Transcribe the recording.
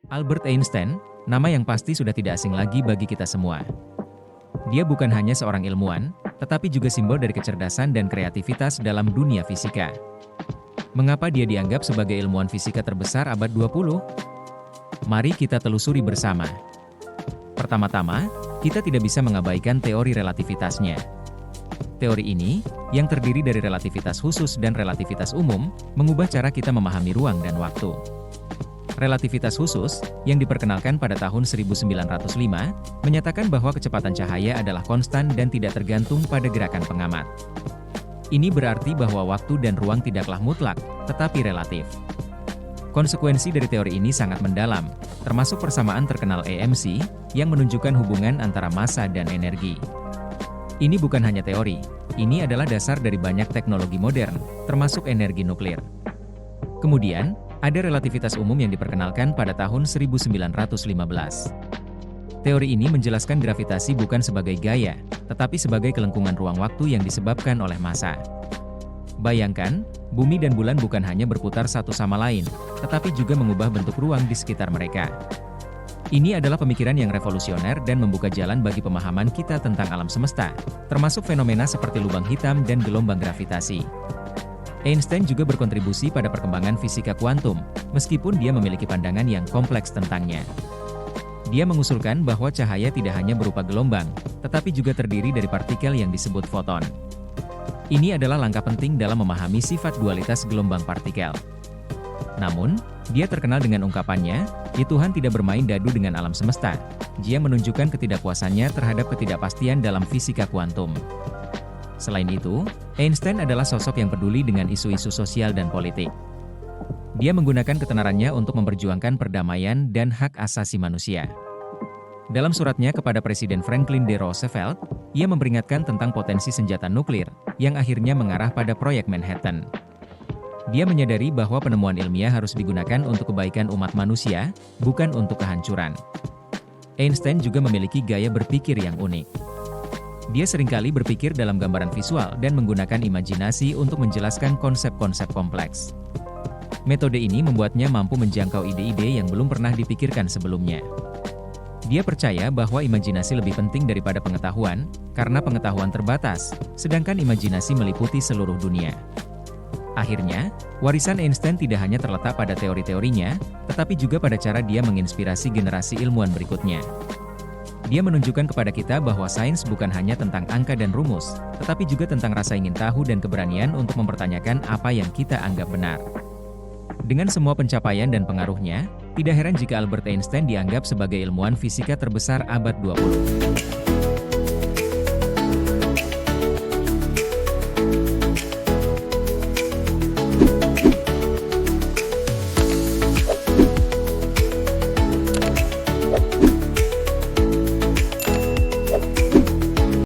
Albert Einstein, nama yang pasti sudah tidak asing lagi bagi kita semua. Dia bukan hanya seorang ilmuwan, tetapi juga simbol dari kecerdasan dan kreativitas dalam dunia fisika. Mengapa dia dianggap sebagai ilmuwan fisika terbesar abad 20? Mari kita telusuri bersama. Pertama-tama, kita tidak bisa mengabaikan teori relativitasnya. Teori ini, yang terdiri dari relativitas khusus dan relativitas umum, mengubah cara kita memahami ruang dan waktu. Relativitas khusus, yang diperkenalkan pada tahun 1905, menyatakan bahwa kecepatan cahaya adalah konstan dan tidak tergantung pada gerakan pengamat. Ini berarti bahwa waktu dan ruang tidaklah mutlak, tetapi relatif. Konsekuensi dari teori ini sangat mendalam, termasuk persamaan terkenal EMC, yang menunjukkan hubungan antara massa dan energi. Ini bukan hanya teori, ini adalah dasar dari banyak teknologi modern, termasuk energi nuklir. Kemudian, ada relativitas umum yang diperkenalkan pada tahun 1915. Teori ini menjelaskan gravitasi bukan sebagai gaya, tetapi sebagai kelengkungan ruang waktu yang disebabkan oleh massa. Bayangkan, bumi dan bulan bukan hanya berputar satu sama lain, tetapi juga mengubah bentuk ruang di sekitar mereka. Ini adalah pemikiran yang revolusioner dan membuka jalan bagi pemahaman kita tentang alam semesta, termasuk fenomena seperti lubang hitam dan gelombang gravitasi. Einstein juga berkontribusi pada perkembangan fisika kuantum, meskipun dia memiliki pandangan yang kompleks tentangnya. Dia mengusulkan bahwa cahaya tidak hanya berupa gelombang, tetapi juga terdiri dari partikel yang disebut foton. Ini adalah langkah penting dalam memahami sifat dualitas gelombang partikel. Namun, dia terkenal dengan ungkapannya, Tuhan tidak bermain dadu dengan alam semesta. Dia menunjukkan ketidakpuasannya terhadap ketidakpastian dalam fisika kuantum. Selain itu, Einstein adalah sosok yang peduli dengan isu-isu sosial dan politik. Dia menggunakan ketenarannya untuk memperjuangkan perdamaian dan hak asasi manusia. Dalam suratnya kepada Presiden Franklin D. Roosevelt, ia memperingatkan tentang potensi senjata nuklir, yang akhirnya mengarah pada proyek Manhattan. Dia menyadari bahwa penemuan ilmiah harus digunakan untuk kebaikan umat manusia, bukan untuk kehancuran. Einstein juga memiliki gaya berpikir yang unik. Dia seringkali berpikir dalam gambaran visual dan menggunakan imajinasi untuk menjelaskan konsep-konsep kompleks. Metode ini membuatnya mampu menjangkau ide-ide yang belum pernah dipikirkan sebelumnya. Dia percaya bahwa imajinasi lebih penting daripada pengetahuan, karena pengetahuan terbatas, sedangkan imajinasi meliputi seluruh dunia. Akhirnya, warisan Einstein tidak hanya terletak pada teori-teorinya, tetapi juga pada cara dia menginspirasi generasi ilmuwan berikutnya. Dia menunjukkan kepada kita bahwa sains bukan hanya tentang angka dan rumus, tetapi juga tentang rasa ingin tahu dan keberanian untuk mempertanyakan apa yang kita anggap benar. Dengan semua pencapaian dan pengaruhnya, tidak heran jika Albert Einstein dianggap sebagai ilmuwan fisika terbesar abad 20.